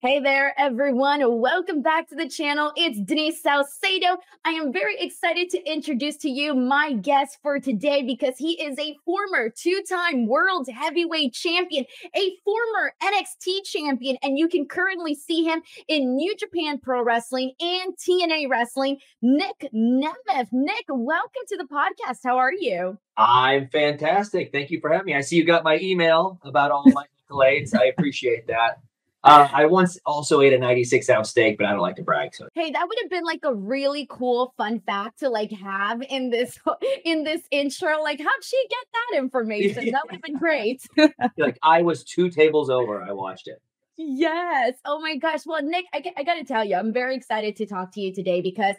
Hey there, everyone. Welcome back to the channel. It's Denise Salcedo. I am very excited to introduce to you my guest for today because he is a former two-time world heavyweight champion, a former NXT champion, and you can currently see him in New Japan Pro Wrestling and TNA Wrestling, Nic Nemeth. Nic, welcome to the podcast. How are you? I'm fantastic. Thank you for having me. I see you got my email about all my accolades. I appreciate that. I once also ate a 96-ounce steak, but I don't like to brag. So Hey, that would have been like a really cool fun fact to like have in this intro. Like, how'd she get that information? That would have been great. like I was 2 tables over. I watched it. Yes. Oh my gosh. Well, Nic, I got to tell you, I'm very excited to talk to you today because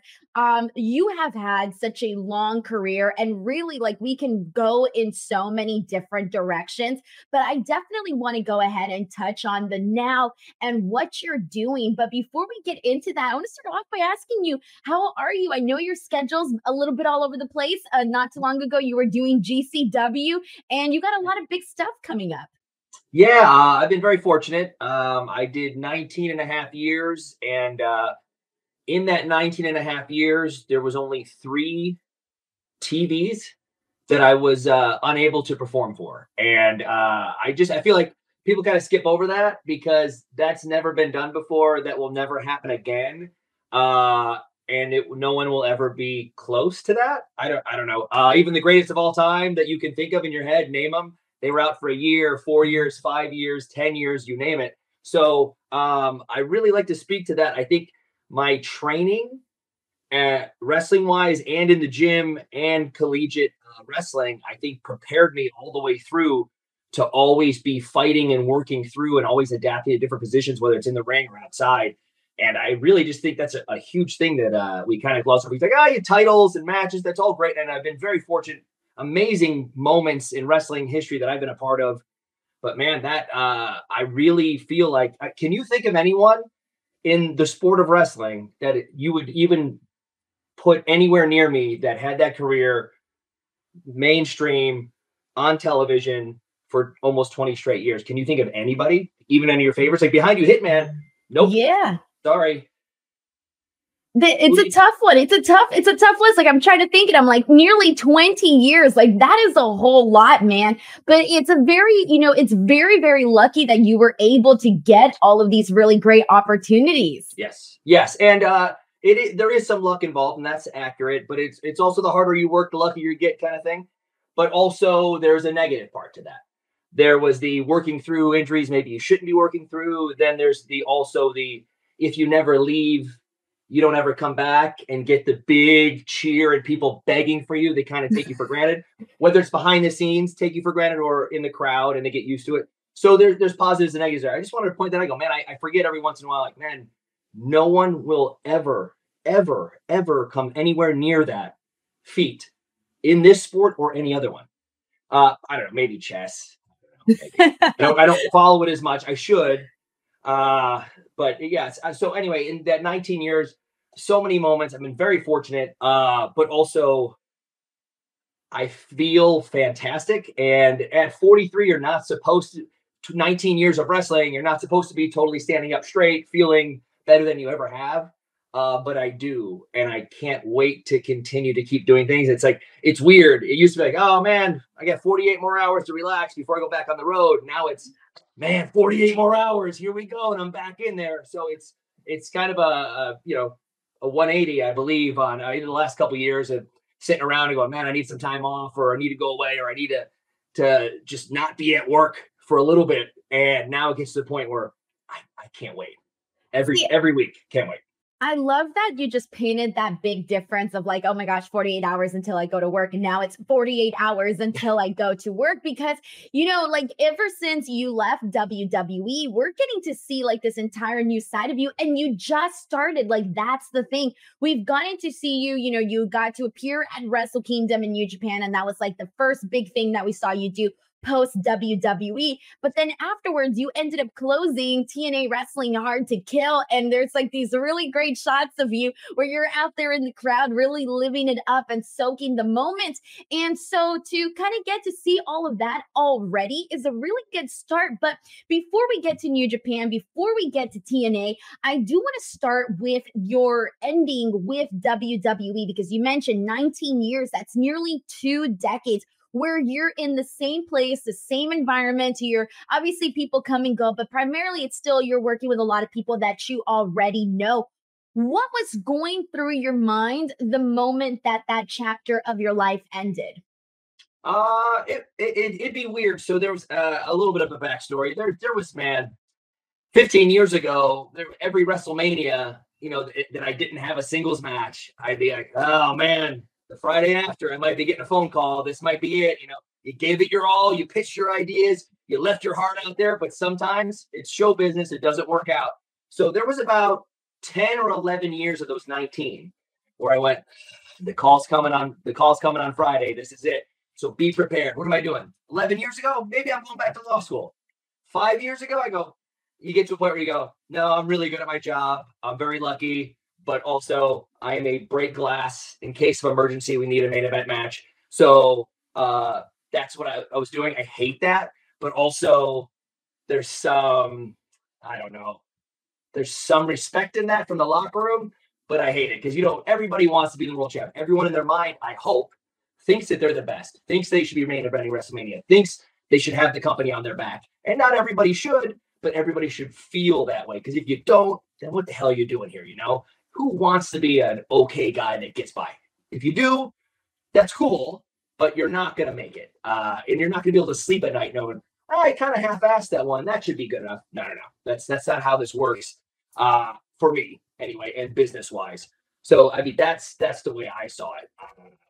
you have had such a long career and really like we can go in so many different directions, but I definitely want to go ahead and touch on the now and what you're doing. But before we get into that, I want to start off by asking you, how are you? I know your schedule's a little bit all over the place. Not too long ago, you were doing GCW and you got a lot of big stuff coming up. Yeah, I've been very fortunate. I did 19 and a half years. And in that 19 and a half years, there was only 3 TVs that I was unable to perform for. And I feel like people kind of skip over that because that's never been done before. That will never happen again. No one will ever be close to that. I don't know. Even the greatest of all time that you can think of in your head, name them. They were out for a year, 4 years, 5 years, 10 years, you name it. So I really like to speak to that. I think my training wrestling wise and in the gym and collegiate wrestling, I think prepared me all the way through to always be fighting and working through and always adapting to different positions, whether it's in the ring or outside. And I really just think that's a huge thing that we kind of gloss over. He's like, your titles and matches, that's all great. And I've been very fortunate, amazing moments in wrestling history that I've been a part of. But man, that I really feel like, can you think of anyone in the sport of wrestling that you would even put anywhere near me that had that career mainstream on television for almost 20 straight years? Can you think of anybody, even any of your favorites? Like behind you, Hitman. Nope. Yeah. Sorry. It's a tough one. It's a tough list. Like I'm trying to think and I'm like nearly 20 years. Like that is a whole lot, man. But it's a very, it's very, very lucky that you were able to get all of these really great opportunities. Yes. Yes. And there is some luck involved, and that's accurate, but it's also the harder you work, the luckier you get kind of thing. But also there's a negative part to that. There was the working through injuries maybe you shouldn't be working through. Then there's the if you never leave, you don't ever come back and get the big cheer and people begging for you. They kind of take you for granted, whether it's behind the scenes, take you for granted, or in the crowd and they get used to it. So there's positives and negatives there. I just wanted to point that out. I go, man, I forget every once in a while, like, man, no one will ever, ever, ever come anywhere near that feat in this sport or any other one. I don't know, maybe chess. I don't follow it as much. I should. But yes. So anyway, in that 19 years, so many moments. I've been very fortunate. But also I feel fantastic. And at 43, you're not supposed to 19 years of wrestling. You're not supposed to be totally standing up straight, feeling better than you ever have. But I do. And I can't wait to continue to keep doing things. It's like, it's weird. It used to be like, oh man, I got 48 more hours to relax before I go back on the road. Now it's, man, 48 more hours. Here we go. And I'm back in there. So it's kind of a 180, I believe, on in the last couple of years of sitting around and going, man, I need some time off, or I need to go away, or I need to just not be at work for a little bit. And now it gets to the point where I can't wait. Every week. Can't wait. I love that you just painted that big difference of like, oh my gosh, 48 hours until I go to work. And now it's 48 hours until I go to work because, like ever since you left WWE, we're getting to see like this entire new side of you. And you just started. Like, that's the thing. We've gotten to see you, you got to appear at Wrestle Kingdom in New Japan. And that was like the first big thing that we saw you do post WWE. But then afterwards, you ended up closing TNA Wrestling Hard to Kill. And there's like these really great shots of you where you're out there in the crowd, really living it up and soaking the moment. And so to kind of get to see all of that already is a really good start. But before we get to New Japan, before we get to TNA, I do want to start with your ending with WWE, because you mentioned 19 years. That's nearly 2 decades where you're in the same place, the same environment. You're obviously, people come and go, but primarily it's still, you're working with a lot of people that you already know. What was going through your mind the moment that that chapter of your life ended? It'd be weird. So there was a little bit of a backstory. There was, man, 15 years ago, every WrestleMania, that I didn't have a singles match, I'd be like, oh man, the Friday after, I might be getting a phone call. This might be it. You gave it your all. You pitched your ideas. You left your heart out there. But sometimes it's show business. It doesn't work out. So there was about 10 or 11 years of those 19 where I went, the call's coming on Friday. This is it. So be prepared. What am I doing? 11 years ago, maybe I'm going back to law school. 5 years ago, you get to a point where you go, no, I'm really good at my job. I'm very lucky, but also I am a break glass in case of emergency. We need a main event match. So that's what I was doing. I hate that, but also there's some, I don't know, there's some respect in that from the locker room, but I hate it because, everybody wants to be the world champ. Everyone in their mind, I hope, thinks that they're the best, thinks they should be main eventing WrestleMania, thinks they should have the company on their back. And not everybody should, but everybody should feel that way. Because if you don't, then what the hell are you doing here? Who wants to be an okay guy that gets by? If you do, that's cool, but you're not going to make it. And you're not going to be able to sleep at night knowing, I kind of half-assed that one. That should be good enough. No. That's not how this works for me anyway, and business-wise. So, I mean, that's the way I saw it.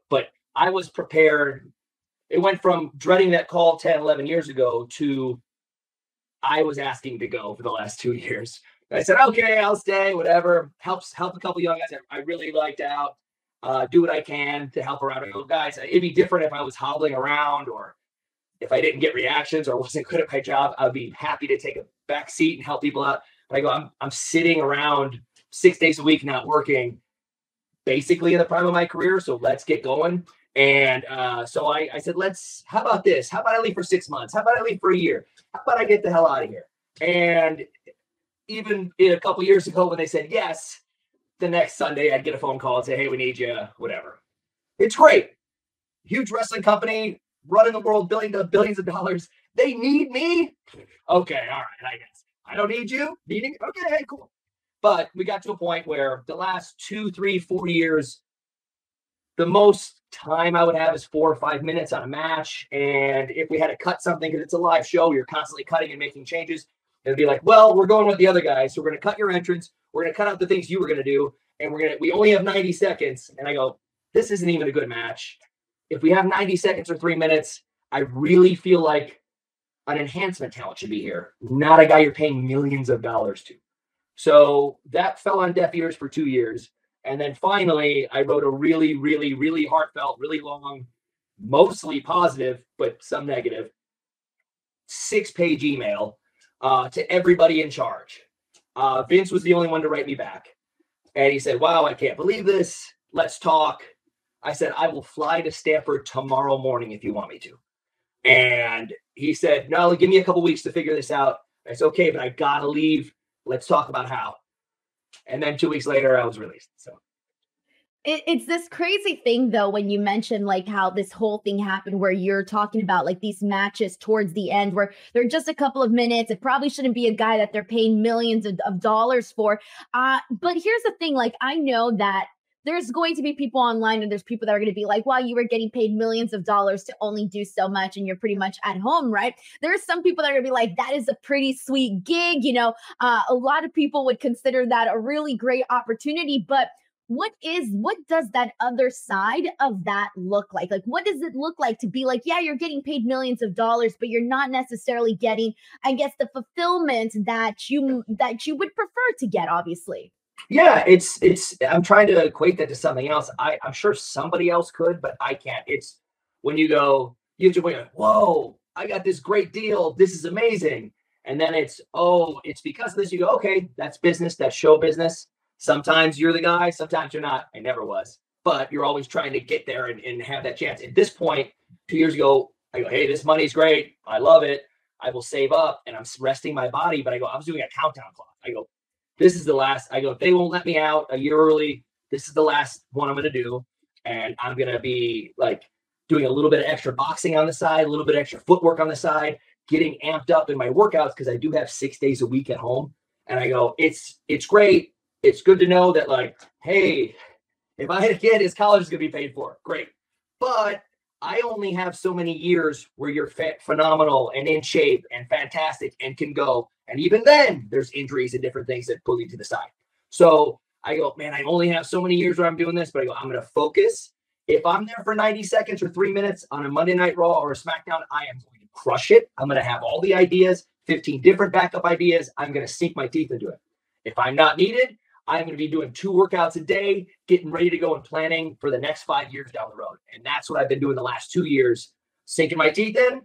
But I was prepared. It went from dreading that call 10, 11 years ago to I was asking to go for the last 2 years. I said, okay, I'll stay, whatever. Help a couple young guys I really liked out. Do what I can to help around. I go, guys, it'd be different if I was hobbling around or if I didn't get reactions or wasn't good at my job. I'd be happy to take a back seat and help people out. But I go, I'm sitting around 6 days a week, not working, basically in the prime of my career. So let's get going. And so I said, how about this? How about I leave for 6 months? How about I leave for a year? How about I get the hell out of here? And even a couple years ago when they said yes, the next Sunday I'd get a phone call and say, hey, we need you, whatever. It's great. Huge wrestling company, running the world, billions of dollars. They need me? Okay, all right, I guess. I don't need you? Needing? Okay, cool. But we got to a point where the last 2, 3, 4 years, the most time I would have is 4 or 5 minutes on a match. And if we had to cut something, because it's a live show, you're constantly cutting and making changes. It'd be like, well, we're going with the other guys. So we're going to cut your entrance. We're going to cut out the things you were going to do. And we only have 90 seconds. And I go, this isn't even a good match. If we have 90 seconds or 3 minutes, I really feel like an enhancement talent should be here, not a guy you're paying millions of dollars to. So that fell on deaf ears for 2 years. And then finally, I wrote a really, really, really heartfelt, really long, mostly positive, but some negative, 6-page email to everybody in charge. Vince was the only one to write me back. And he said, wow, I can't believe this. Let's talk. I said, I will fly to Stanford tomorrow morning if you want me to. And he said, no, give me a couple weeks to figure this out. I said, okay, but I got to leave. Let's talk about how. And then 2 weeks later, I was released. So it's this crazy thing, though, when you mention like how this whole thing happened where you're talking about like these matches towards the end where they're just a couple of minutes. It probably shouldn't be a guy that they're paying millions of dollars for. But here's the thing, like, I know that there's going to be people online and there's people that are going to be like, wow, you were getting paid millions of dollars to only do so much and you're pretty much at home, right? There's some people that are going to be like, that is a pretty sweet gig. A lot of people would consider that a really great opportunity, but what does that other side of that look like? Like, what does it look like to be like, yeah, you're getting paid millions of dollars, but you're not necessarily getting, I guess, the fulfillment that you would prefer to get, obviously. Yeah, it's I'm trying to equate that to something else. I'm sure somebody else could, but I can't. It's when you have to wait, whoa, I got this great deal. This is amazing. And then it's, oh, it's because of this. You go, okay, that's business. That's show business. Sometimes you're the guy. Sometimes you're not. I never was. But you're always trying to get there and have that chance. At this point, 2 years ago, I go, hey, this money's great. I love it. I will save up, and I'm resting my body. But I go, I was doing a countdown clock. I go, this is the last. I go, if they won't let me out a year early, this is the last one I'm going to do. And I'm going to be like doing a little bit of extra boxing on the side, a little bit of extra footwork on the side, getting amped up in my workouts because I do have 6 days a week at home. And I go, it's great. It's good to know that, like, hey, if I had a kid, his college is going to be paid for. Great. But I only have so many years where you're phenomenal and in shape and fantastic and can go. And even then, there's injuries and different things that pull you to the side. So I go, man, I only have so many years where I'm doing this, but I go, I'm going to focus. If I'm there for 90 seconds or 3 minutes on a Monday Night Raw or a SmackDown, I am going to crush it. I'm going to have all the ideas, 15 different backup ideas. I'm going to sink my teeth into it. If I'm not needed, I'm going to be doing 2 workouts a day, getting ready to go and planning for the next 5 years down the road. And that's what I've been doing the last 2 years, sinking my teeth in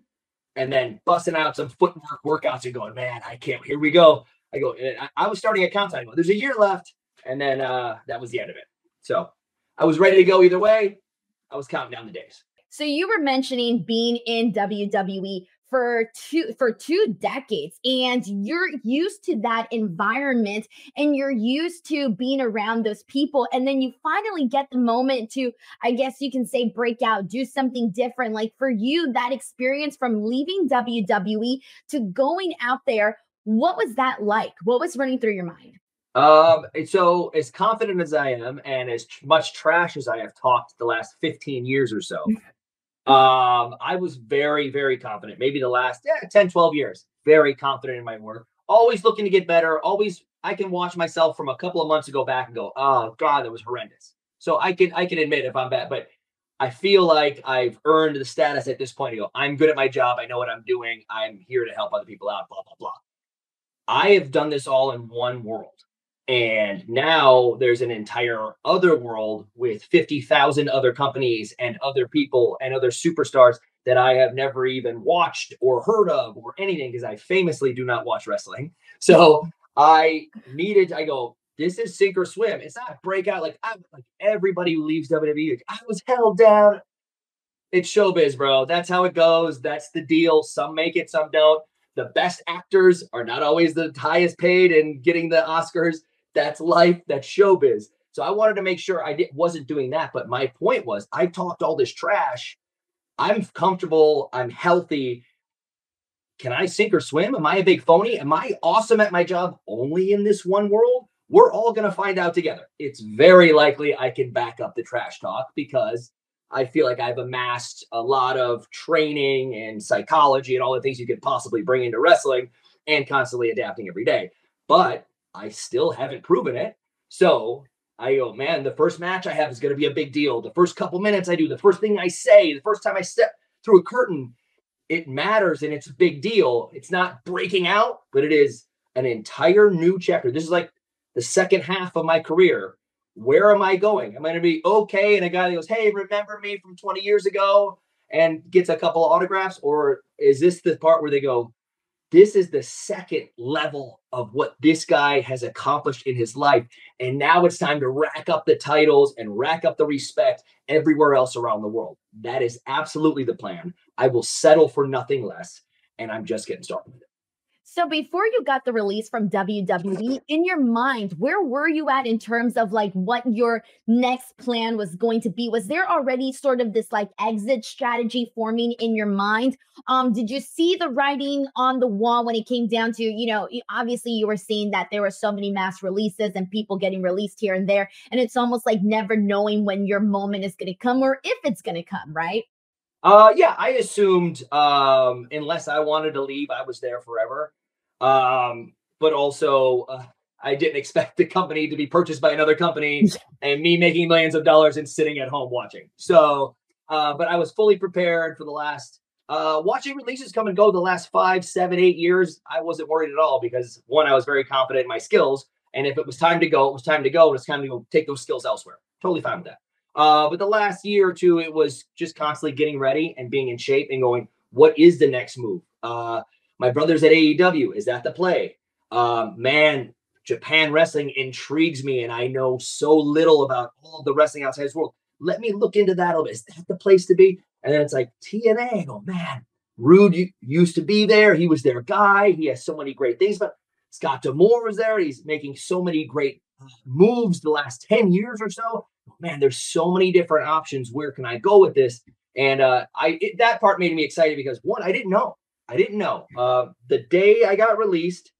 and then busting out some footwork workouts and going, man, I can't. Here we go. I go, I was starting a countdown. There's a year left. And then that was the end of it. So I was ready to go either way. I was counting down the days. So you were mentioning being in WWE for two decades, and you're used to that environment and you're used to being around those people. And then you finally get the moment to, I guess you can say, break out, do something different. Like for you, that experience from leaving WWE to going out there, what was that like? What was running through your mind? So as confident as I am and as much trash as I have talked the last 15 years or so, I was very, very confident. Maybe the last 10, 12 years, very confident in my work, always looking to get better. Always, I can watch myself from a couple of months ago back and go, oh God, that was horrendous. So I can admit if I'm bad, but I feel like I've earned the status at this point to go, I'm good at my job. I know what I'm doing. I'm here to help other people out, blah, blah, blah. I have done this all in one world. And now there's an entire other world with 50,000 other companies and other people and other superstars that I have never even watched or heard of or anything because I famously do not watch wrestling. So I go, this is sink or swim. It's not breakout. Like everybody who leaves WWE, I was held down. It's showbiz, bro. That's how it goes. That's the deal. Some make it, some don't. The best actors are not always the highest paid and getting the Oscars. That's life. That's showbiz. So I wanted to make sure I wasn't doing that. But my point was, I talked all this trash. I'm comfortable. I'm healthy. Can I sink or swim? Am I a big phony? Am I awesome at my job only in this one world? We're all going to find out together. It's very likely I can back up the trash talk because I feel like I've amassed a lot of training and psychology and all the things you could possibly bring into wrestling and constantly adapting every day. But I still haven't proven it. So I go, man, the first match I have is going to be a big deal. The first couple minutes I do, the first thing I say, the first time I step through a curtain, it matters and it's a big deal. It's not breaking out, but it is an entire new chapter. This is like the second half of my career. Where am I going? Am I going to be okay? And a guy that goes, hey, remember me from 20 years ago and gets a couple of autographs? Or is this the part where they go, this is the second level of what this guy has accomplished in his life. And now it's time to rack up the titles and rack up the respect everywhere else around the world. That is absolutely the plan. I will settle for nothing less. And I'm just getting started with it. So before you got the release from WWE, in your mind, where were you at in terms of like what your next plan was going to be? Was there already sort of this like exit strategy forming in your mind? Did you see the writing on the wall when it came down to, you know, obviously you were seeing that there were so many mass releases and people getting released here and there. And it's almost like never knowing when your moment is going to come or if it's going to come, right? Yeah, I assumed unless I wanted to leave, I was there forever. But also I didn't expect the company to be purchased by another company and me making millions of dollars and sitting at home watching. So, but I was fully prepared for the last, watching releases come and go the last 5, 7, 8 years. I wasn't worried at all because one, I was very confident in my skills. And if it was time to go, it was time to go. And it's time to go take those skills elsewhere. Totally fine with that. But the last year or two, it was just constantly getting ready and being in shape and going, What is the next move? My brother's at AEW. Is that the play? Man, Japan wrestling intrigues me, and I know so little about all the wrestling outside this world. Let me look into that a little bit. Is that the place to be? And then it's like TNA. I go, man, Rude used to be there. He was their guy. He has so many great things. But Scott D'Amore was there. He's making so many great moves the last 10 years or so. Man, there's so many different options. Where can I go with this? And that part made me excited because, one, I didn't know. The day I got released,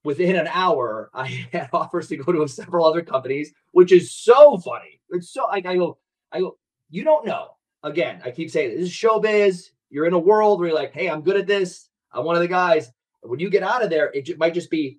within an hour, I had offers to go to several other companies, which is so funny. It's so I go, you don't know. Again, I keep saying this is showbiz. You're in a world where you're like, hey, I'm good at this. I'm one of the guys. When you get out of there, it might just be,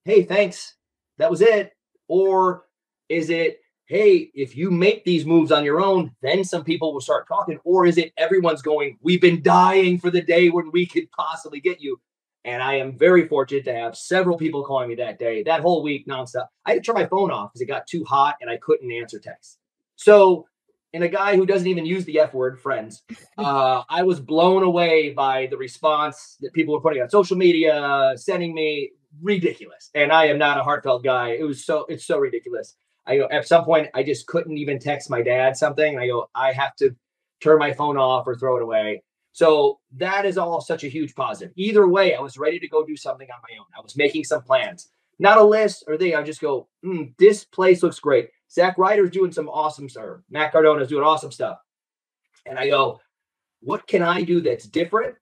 hey, thanks. That was it. Or is it, hey, if you make these moves on your own, then some people will start talking. Or is it everyone's going, we've been dying for the day when we could possibly get you. And I am very fortunate to have several people calling me that day, that whole week, nonstop. I had to turn my phone off because it got too hot and I couldn't answer texts. So, and a guy who doesn't even use the F word, friends, I was blown away by the response that people were putting on social media, sending me. Ridiculous. And I am not a heartfelt guy. It's so ridiculous. I go, at some point, I just couldn't even text my dad something. I go, I have to turn my phone off or throw it away. So that is all such a huge positive. Either way, I was ready to go do something on my own. I was making some plans, not a list or thing. I just go, this place looks great. Zack Ryder's doing some awesome stuff. Matt Cardona's doing awesome stuff. And I go, what can I do that's different,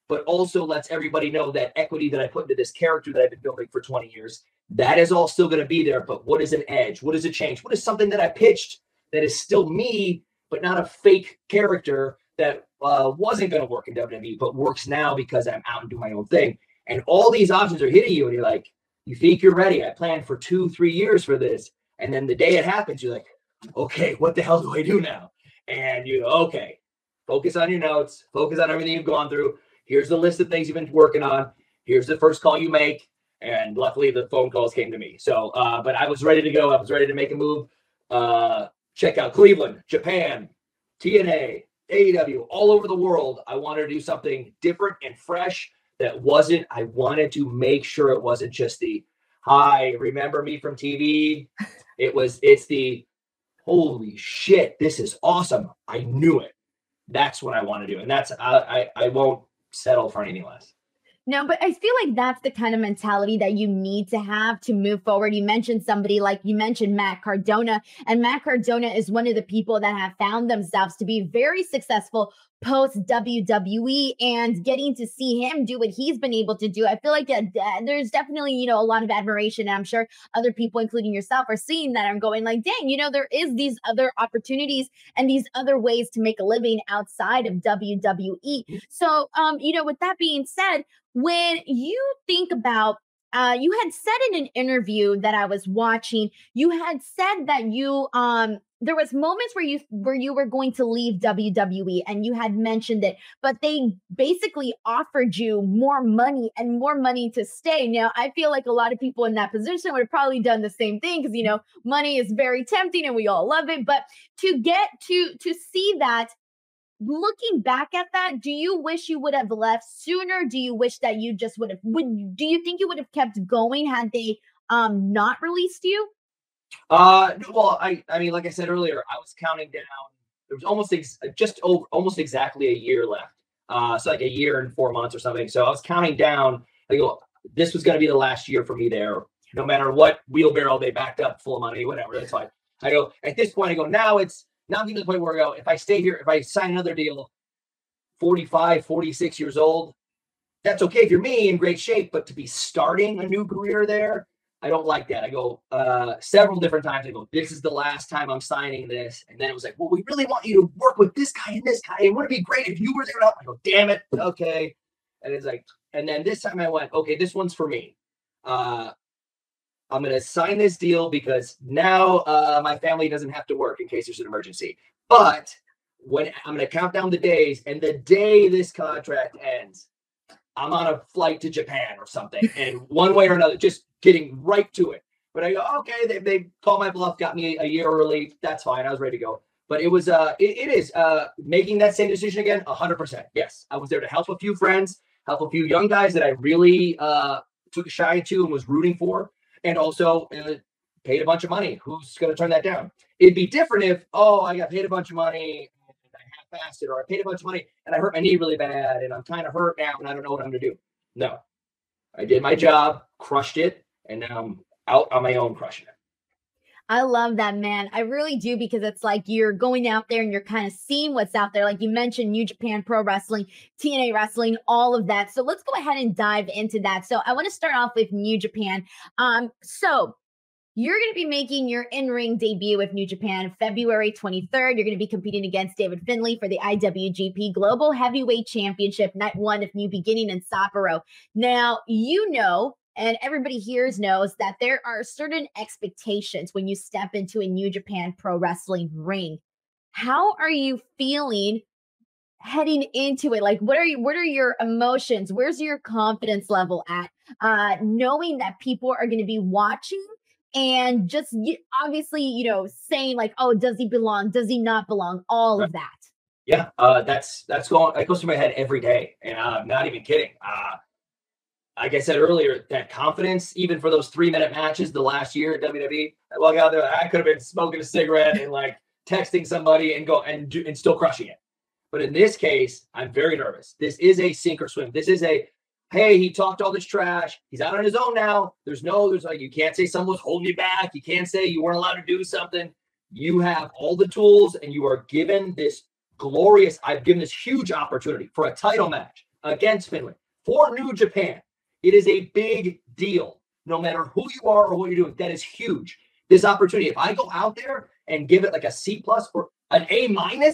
but also lets everybody know that equity that I put into this character that I've been building for 20 years, that is all still going to be there. But what is an edge? What is a change? What is something that I pitched that is still me, but not a fake character that wasn't going to work in WWE, but works now because I'm out and do my own thing. And all these options are hitting you. And you're like, you think you're ready. I planned for 2-3 years for this. And then the day it happens, you're like, okay, what the hell do I do now? And you go, okay, focus on your notes, focus on everything you've gone through. Here's the list of things you've been working on. Here's the first call you make. And luckily the phone calls came to me. So, but I was ready to go. I was ready to make a move. Check out Cleveland, Japan, TNA, AEW, all over the world. I wanted to do something different and fresh that wasn't, I wanted to make sure it wasn't just the, hi, remember me from TV? It's the, holy shit, this is awesome. I knew it. That's what I want to do. And that's, I won't settle for anything less. No, but I feel like that's the kind of mentality that you need to have to move forward. You mentioned somebody like you mentioned Matt Cardona, and Matt Cardona is one of the people that have found themselves to be very successful post WWE, and getting to see him do what he's been able to do. I feel like there's definitely, a lot of admiration. And I'm sure other people, including yourself, are seeing that and going like, dang, there is these other opportunities and these other ways to make a living outside of WWE. So, with that being said, when you think about, you had said in an interview that I was watching, you had said that you, there was moments where you were going to leave WWE, and you had mentioned it, but they basically offered you more money and more money to stay. Now, I feel like a lot of people in that position would have probably done the same thing because, money is very tempting and we all love it. But to get to see that, looking back at that, do you wish you would have left sooner? Do you wish that you just do you think you would have kept going had they not released you? Well, I mean, like I said earlier, I was counting down. There was almost exactly a year left. So like a year and 4 months or something. So I was counting down. I go, this was going to be the last year for me there. No matter what wheelbarrow they backed up full of money, whatever, that's fine. I go, at this point, I go, now I'm getting to the point where I go, if I stay here, if I sign another deal, 45, 46 years old, that's okay if you're me, in great shape. But to be starting a new career there, I don't like that. I go several different times. I go, this is the last time I'm signing this. And then it was like, well, we really want you to work with this guy and this guy. And wouldn't it be great if you were there? I go, damn it. Okay. And it's like, and then this time I went, okay, this one's for me. I'm going to sign this deal because now my family doesn't have to work in case there's an emergency. But when I'm going to count down the days, and the day this contract ends, I'm on a flight to Japan or something. And one way or another, just getting right to it. But I go, okay, they called my bluff, got me a year early. That's fine. I was ready to go. But it was it is making that same decision again, 100%. Yes, I was there to help a few friends, help a few young guys that I really took a shine to and was rooting for, and also paid a bunch of money. Who's going to turn that down? It'd be different if, oh, I got paid a bunch of money and I half-assed it, or I paid a bunch of money and I hurt my knee really bad and I'm kind of hurt now and I don't know what I'm going to do. No, I did my job, crushed it, and now I'm out on my own crushing it. I love that, man. I really do, because it's like you're going out there and you're kind of seeing what's out there. Like you mentioned, New Japan Pro Wrestling, TNA Wrestling, all of that. So let's go ahead and dive into that. So I want to start off with New Japan. So you're going to be making your in-ring debut with New Japan February 23rd. You're going to be competing against David Finlay for the IWGP Global Heavyweight Championship, night one of New Beginning in Sapporo. Now, you know, and everybody here knows that there are certain expectations when you step into a New Japan Pro Wrestling ring. How are you feeling heading into it? Like, what are your emotions? Where's your confidence level at? Knowing that people are going to be watching and just obviously, you know, saying like, oh, does he belong? Does he not belong? All of that. Yeah, that goes through my head every day, and I'm not even kidding. Like I said earlier, that confidence, even for those 3-minute matches the last year at WWE, I walk out there, I could have been smoking a cigarette and like texting somebody and still crushing it. But in this case, I'm very nervous. This is a sink or swim. This is a, hey, he talked all this trash. He's out on his own now. There's like, you can't say someone was holding you back. You can't say you weren't allowed to do something. You have all the tools and you are given this I've given this huge opportunity for a title match against Finlay for New Japan. It is a big deal, no matter who you are or what you're doing. That is huge. This opportunity, if I go out there and give it like a C+ or an A-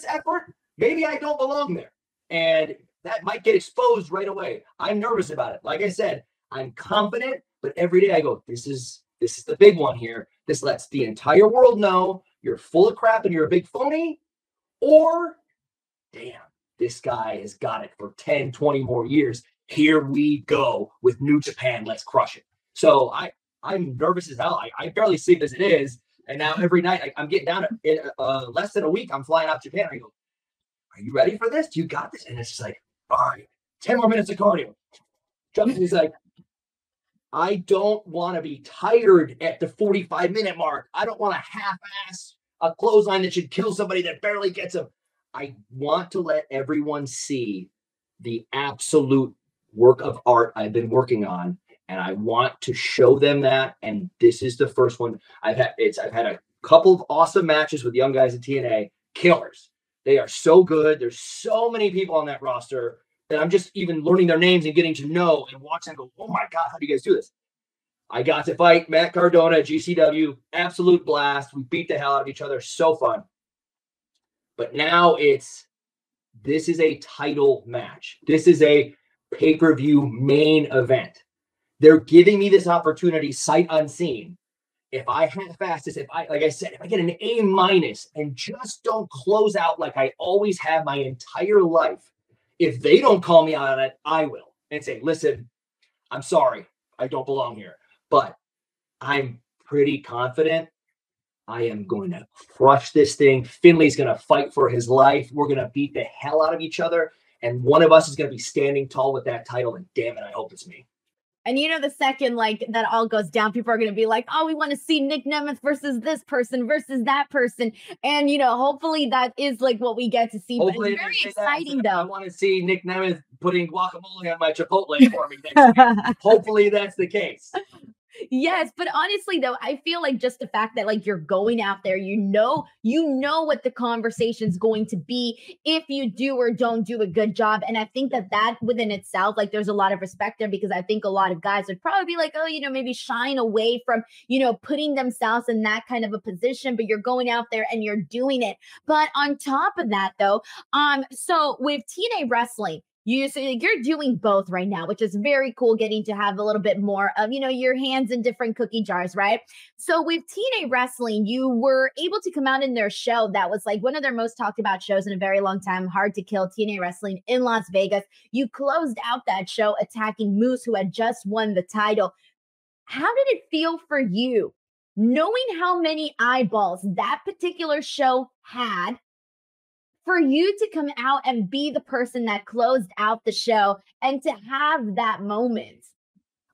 effort, maybe I don't belong there. And that might get exposed right away. I'm nervous about it. Like I said, I'm confident, but every day I go, this is the big one here. This lets the entire world know you're full of crap and you're a big phony, or damn, this guy has got it for 10, 20 more years. Here we go with New Japan. Let's crush it. So I'm nervous as hell. I barely sleep as it is. And now every night I'm getting down to less than a week. I'm flying out to Japan. I go, are you ready for this? Do you got this? And it's just like, all right, 10 more minutes of cardio. He's like, I don't want to be tired at the 45-minute mark. I don't want to half-ass a clothesline that should kill somebody that barely gets him. I want to let everyone see the absolute work of art I've been working on, and I want to show them that. And this is the first one I've had. I've had a couple of awesome matches with young guys at TNA, killers. They are so good. There's so many people on that roster that I'm just even learning their names and getting to know and watching and go, oh my God, how do you guys do this? I got to fight Matt Cardona at GCW. Absolute blast. We beat the hell out of each other. So fun. But now this is a title match. This is a pay-per-view main event. They're giving me this opportunity sight unseen. If I half-ass this, like I said, if I get an A- and just don't close out like I always have my entire life, if they don't call me out on it, I will. And say, listen, I'm sorry, I don't belong here. But I'm pretty confident I am going to crush this thing. Finlay's going to fight for his life. We're going to beat the hell out of each other. And one of us is going to be standing tall with that title. And damn it, I hope it's me. And you know, the second like that all goes down, people are going to be like, oh, we want to see Nic Nemeth versus this person versus that person. And, you know, hopefully that is like what we get to see. Hopefully but it's very exciting, though. I want to see Nic Nemeth putting guacamole on my Chipotle for me next week. Hopefully that's the case. Yes, but honestly though, I feel like just the fact that like you're going out there, you know what the conversation's going to be if you do or don't do a good job. And I think that within itself, like there's a lot of respect there, because I think a lot of guys would probably be like, oh, you know, maybe shying away from, you know, putting themselves in that kind of a position, but you're going out there and you're doing it. But on top of that though, so with TNA Wrestling, you're doing both right now, which is very cool, getting to have a little bit more of, you know, your hands in different cookie jars, right? So with TNA Wrestling, you were able to come out in their show that was like one of their most talked about shows in a very long time, Hard to Kill, TNA Wrestling in Las Vegas. You closed out that show attacking Moose, who had just won the title. How did it feel for you knowing how many eyeballs that particular show had, for you to come out and be the person that closed out the show and to have that moment?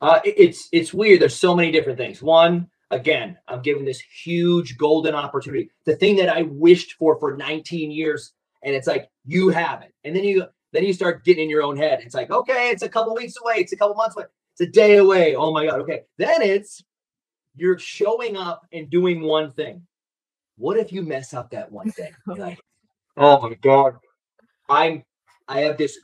It's weird. There's so many different things. One, again, I'm given this huge golden opportunity, the thing that I wished for 19 years, and it's like you have it. And then you start getting in your own head. It's like, okay, it's a couple weeks away, it's a couple months away, it's a day away. Oh my god, okay. Then it's you're showing up and doing one thing. What if you mess up that one thing? You're like, oh my god, I have this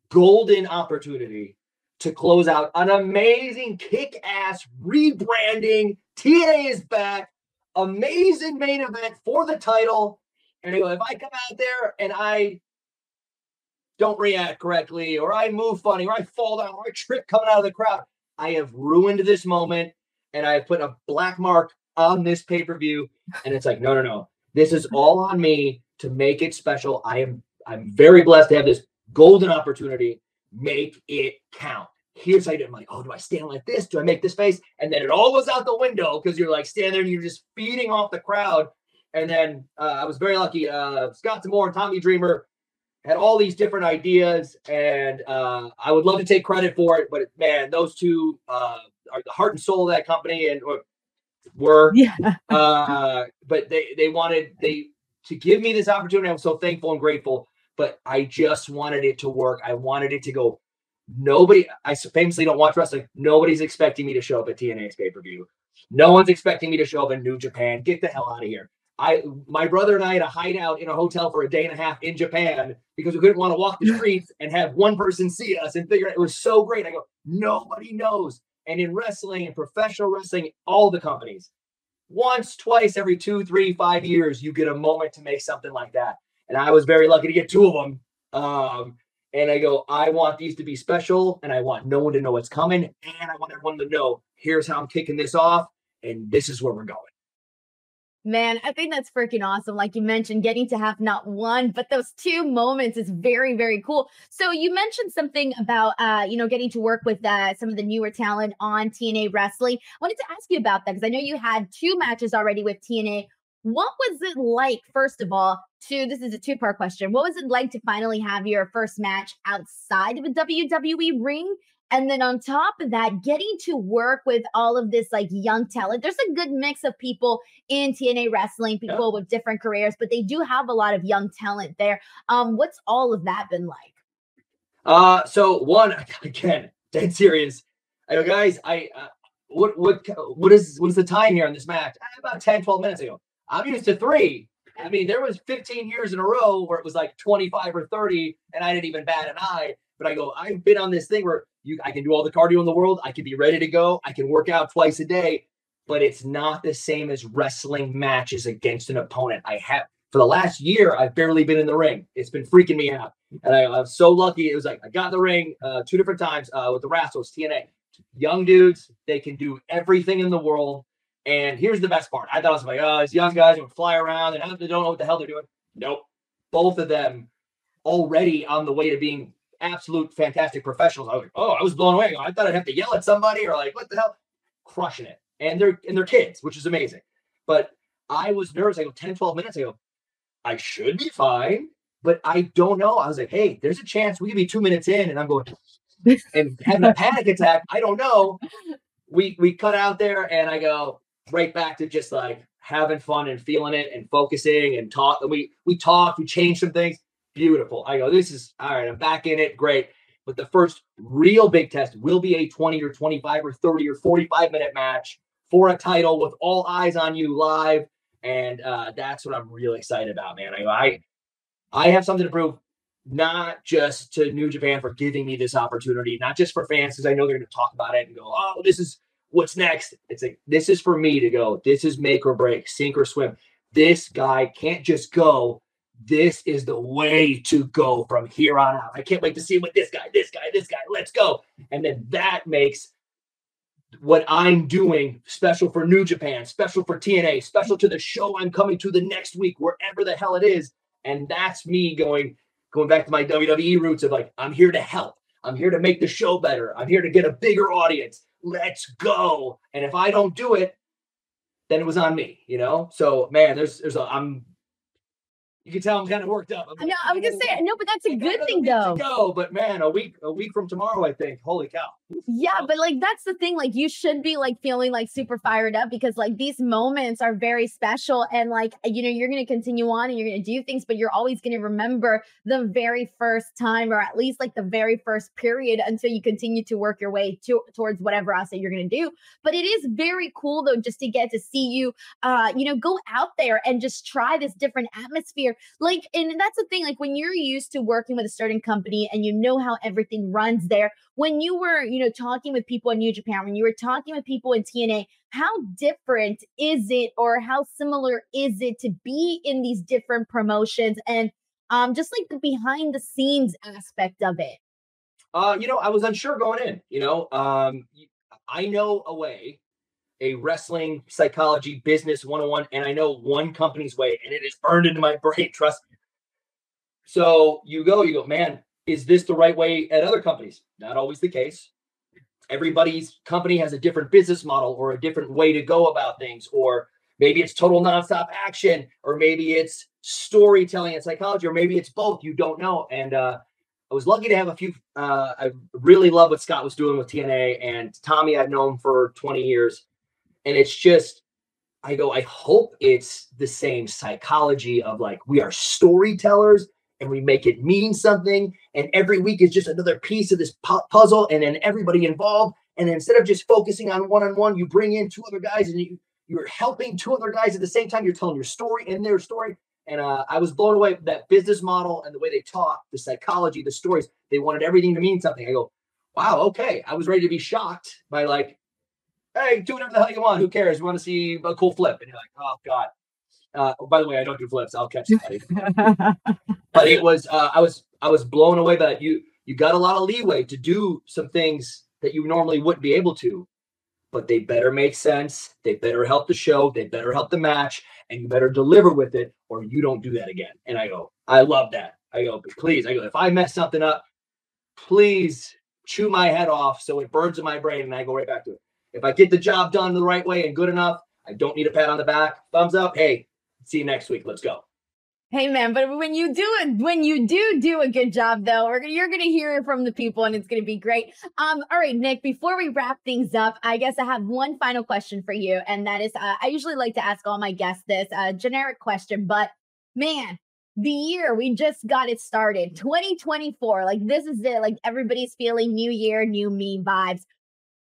golden opportunity to close out an amazing kick-ass rebranding. TNA is back. Amazing main event for the title. And if I come out there and I don't react correctly, or I move funny, or I fall down, or I trip coming out of the crowd, I have ruined this moment, and I have put a black mark on this pay-per-view. And it's like, no. This is all on me to make it special. I'm very blessed to have this golden opportunity. Make it count. Here's how you do it. I'm like, oh, do I stand like this? Do I make this face? And then it all goes out the window because you're like standing there and you're just feeding off the crowd. And then I was very lucky. Scott D'Amore and Tommy Dreamer had all these different ideas, and I would love to take credit for it. But man, those two are the heart and soul of that company, and were. Yeah. But they wanted to give me this opportunity. I'm so thankful and grateful. But I just wanted it to work. I wanted it to go. I famously don't watch wrestling. Nobody's expecting me to show up at TNA's pay-per-view. No one's expecting me to show up in New Japan. Get the hell out of here. My brother and I had a hideout in a hotel for a day and a half in Japan because we couldn't want to walk the streets and have one person see us and figure it was so great. I go, nobody knows. And in wrestling and professional wrestling, all the companies, once, twice, every 2, 3, 5 years, you get a moment to make something like that. And I was very lucky to get 2 of them. And I go, I want these to be special, and I want no one to know what's coming. And I want everyone to know, here's how I'm kicking this off, and this is where we're going. Man, I think that's freaking awesome. Like you mentioned, getting to have not one, but those 2 moments is very, very cool. So you mentioned something about, getting to work with some of the newer talent on TNA Wrestling. I wanted to ask you about that because I know you had 2 matches already with TNA. What was it like, first of all, this is a 2-part question. What was it like to finally have your first match outside of a WWE ring? And then on top of that, getting to work with all of this like young talent. There's a good mix of people in TNA Wrestling, people with different careers, but they do have a lot of young talent there. What's all of that been like? So one, again, dead serious. I go, guys, what is the time here on this match? About 10, 12 minutes ago. I'm used to 3. I mean, there was 15 years in a row where it was like 25 or 30, and I didn't even bat an eye. But I go, I've been on this thing where I can do all the cardio in the world. I can be ready to go. I can work out twice a day. But it's not the same as wrestling matches against an opponent. For the last year, I've barely been in the ring. It's been freaking me out. And I'm so lucky. It was like I got in the ring 2 different times with the Rascals, TNA. Young dudes, they can do everything in the world. And here's the best part. I thought I was like, oh, these young guys would fly around and they don't know what the hell they're doing. Nope. Both of them already on the way to being absolute fantastic professionals. I was like, oh, I was blown away. I thought I'd have to yell at somebody or like, what the hell? Crushing it. And they're kids, which is amazing. But I was nervous. I go 10, 12 minutes ago. I should be fine, but I don't know. I was like, hey, there's a chance we could be 2 minutes in and I'm going and having a panic attack. I don't know. We cut out there and I go right back to just like having fun and feeling it and focusing and talk. And we talked, we changed some things. Beautiful. I go, this is all right. I'm back in it. Great. But the first real big test will be a 20 or 25 or 30 or 45-minute match for a title with all eyes on you live. And that's what I'm really excited about, man. I have something to prove, not just to New Japan for giving me this opportunity, not just for fans, because I know they're going to talk about it and go, oh, this is what's next. It's like, this is for me to go. This is make or break, sink or swim. This guy can't just go. This is the way to go from here on out. I can't wait to see what this guy, let's go. And then that makes what I'm doing special for New Japan, special for TNA, special to the show I'm coming to the next week, wherever the hell it is. And that's me going back to my WWE roots of like, I'm here to help. I'm here to make the show better. I'm here to get a bigger audience. Let's go. And if I don't do it, then it was on me, you know? So man, you can tell I'm kind of worked up. No, I was gonna say no, but that's a good thing though. Go, but man, a week from tomorrow, I think. Holy cow! Yeah, but like that's the thing. Like you should be like feeling like super fired up because like these moments are very special, and like you're gonna continue on and you're gonna do things, but you're always gonna remember the very first time, or at least like the very first period, until you continue to work your way towards whatever else that you're gonna do. But it is very cool though, just to get to see you, go out there and just try this different atmosphere. Like, and that's the thing, like when you're used to working with a certain company and you know how everything runs there, when you were, talking with people in New Japan, when you were talking with people in TNA, how different is it or how similar is it to be in these different promotions and just like the behind the scenes aspect of it? I was unsure going in, I know a wrestling psychology business 101, and I know one company's way, and it is burned into my brain. Trust me. So you go, man, is this the right way at other companies? Not always the case. Everybody's company has a different business model or a different way to go about things, or maybe it's total nonstop action, or maybe it's storytelling and psychology, or maybe it's both. You don't know. And I was lucky to have a few. I really love what Scott was doing with TNA, and Tommy I've known for 20 years. And it's just, I hope it's the same psychology of like, we are storytellers and we make it mean something. And every week is just another piece of this puzzle, and then everybody involved. And then instead of just focusing on one-on-one, you bring in two other guys and you're helping two other guys at the same time. You're telling your story and their story. And I was blown away with that business model and the way they talk, the psychology, the stories. They wanted everything to mean something. I go, wow, okay. I was ready to be shocked by like, hey, do whatever the hell you want. Who cares? You want to see a cool flip? And you're like, oh God. By the way, I don't do flips. I'll catch somebody. But it was, I was blown away by that. You got a lot of leeway to do some things that you normally wouldn't be able to, but they better make sense. They better help the show. They better help the match, and you better deliver with it, or you don't do that again. And I go, I love that. I go, please. I go, if I mess something up, please chew my head off so it burns in my brain and I go right back to it. If I get the job done the right way and good enough, I don't need a pat on the back. Thumbs up. Hey, see you next week. Let's go. Hey man, but when you do a good job though, you're gonna hear it from the people and it's gonna be great. All right, Nick, before we wrap things up, I guess I have one final question for you, and that is I usually like to ask all my guests this generic question, but man, the year we just got it started, 2024, like this is it, like everybody's feeling new year, new me vibes.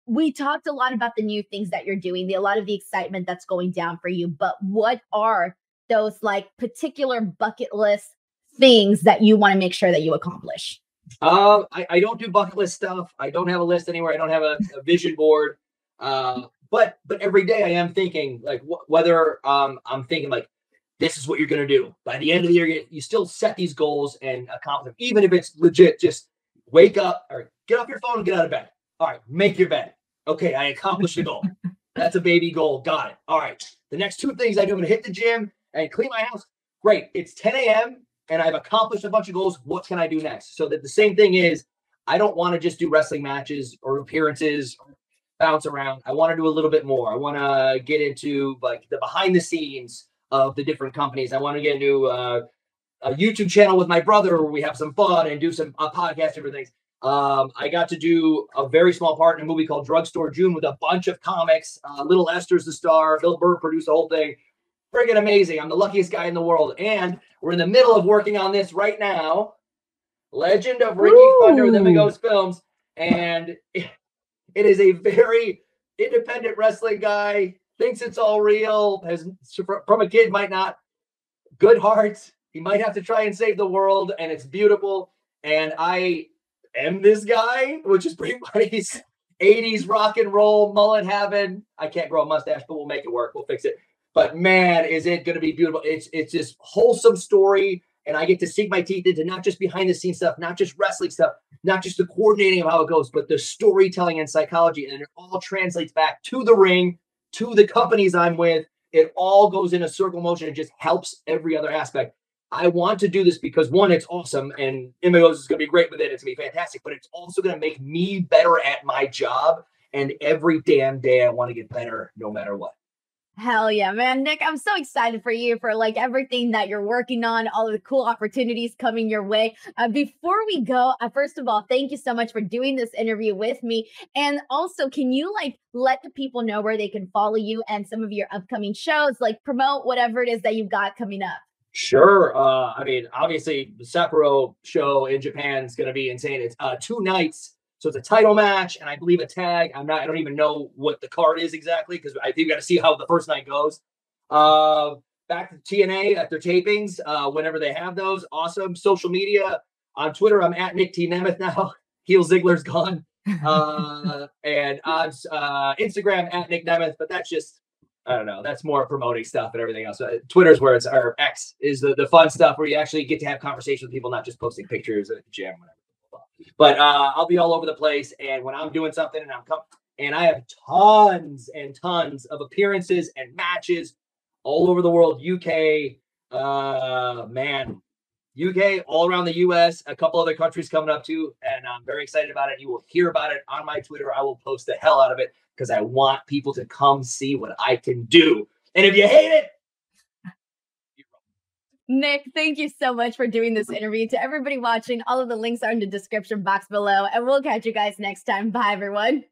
We talked a lot about the new things that you're doing, a lot of the excitement that's going down for you, but what are those like particular bucket list things that you want to make sure that you accomplish? I don't do bucket list stuff. I don't have a list anywhere. I don't have a vision board. But every day I am thinking like whether I'm thinking like, this is what you're going to do by the end of the year. You still set these goals and accomplish them, even if it's legit. Just wake up or get off your phone and get out of bed. All right, make your bed. Okay, I accomplished the goal. That's a baby goal. Got it. All right. The next two things I do, I'm going to hit the gym and clean my house. Great. It's 10 a.m. and I've accomplished a bunch of goals. What can I do next? So that the same thing is, I don't want to just do wrestling matches or appearances or bounce around. I want to do a little bit more. I want to get into like the behind the scenes of the different companies. I want to get into a YouTube channel with my brother where we have some fun and do some podcast, different things. I got to do a very small part in a movie called Drugstore June with a bunch of comics. Little Esther's the star. Bill Burr produced the whole thing. Friggin' amazing. I'm the luckiest guy in the world. And we're in the middle of working on this right now. Legend of Ricky Thunder with Amigos Films. And it is a very independent wrestling guy. Thinks it's all real. Has from a kid, might not. Good heart. He might have to try and save the world. And it's beautiful. And I am this guy, which is pretty much 80s rock and roll mullet having. I can't grow a mustache, but we'll make it work. We'll fix it. But man, is it going to be beautiful. It's this wholesome story. And I get to sink my teeth into not just behind the scenes stuff, not just wrestling stuff, not just the coordinating of how it goes, but the storytelling and psychology. And it all translates back to the ring, to the companies I'm with. It all goes in a circle motion and just helps every other aspect. I want to do this because one, it's awesome. And Imagos is going to be great with it. It's going to be fantastic, but it's also going to make me better at my job. And every damn day I want to get better no matter what. Hell yeah, man. Nic, I'm so excited for you for like everything that you're working on, all of the cool opportunities coming your way. Before we go, first of all, thank you so much for doing this interview with me. And also, can you like let the people know where they can follow you and some of your upcoming shows, like promote whatever it is that you've got coming up? Sure. I mean, obviously, the Sapporo show in Japan is going to be insane. It's 2 nights, so it's a title match and I believe a tag. I don't even know what the card is exactly because I think we got to see how the first night goes. Uh, Back to TNA at their tapings whenever they have those. Awesome. Social media on Twitter, I'm at Nic Nemeth now. Heel Ziggler's gone. And on Instagram at Nic Nemeth, but that's just I don't know. That's more promoting stuff and everything else. Twitter's where it's our X is the fun stuff where you actually get to have conversations with people, not just posting pictures at the gym. Whatever. But I'll be all over the place, and when I'm doing something and I have tons and tons of appearances and matches all over the world. UK, man, UK, all around the US, a couple other countries coming up too, and I'm very excited about it. You will hear about it on my Twitter. I will post the hell out of it because I want people to come see what I can do. And if you hate it, Nic, thank you so much for doing this interview. To everybody watching, all of the links are in the description box below, and we'll catch you guys next time. Bye, everyone.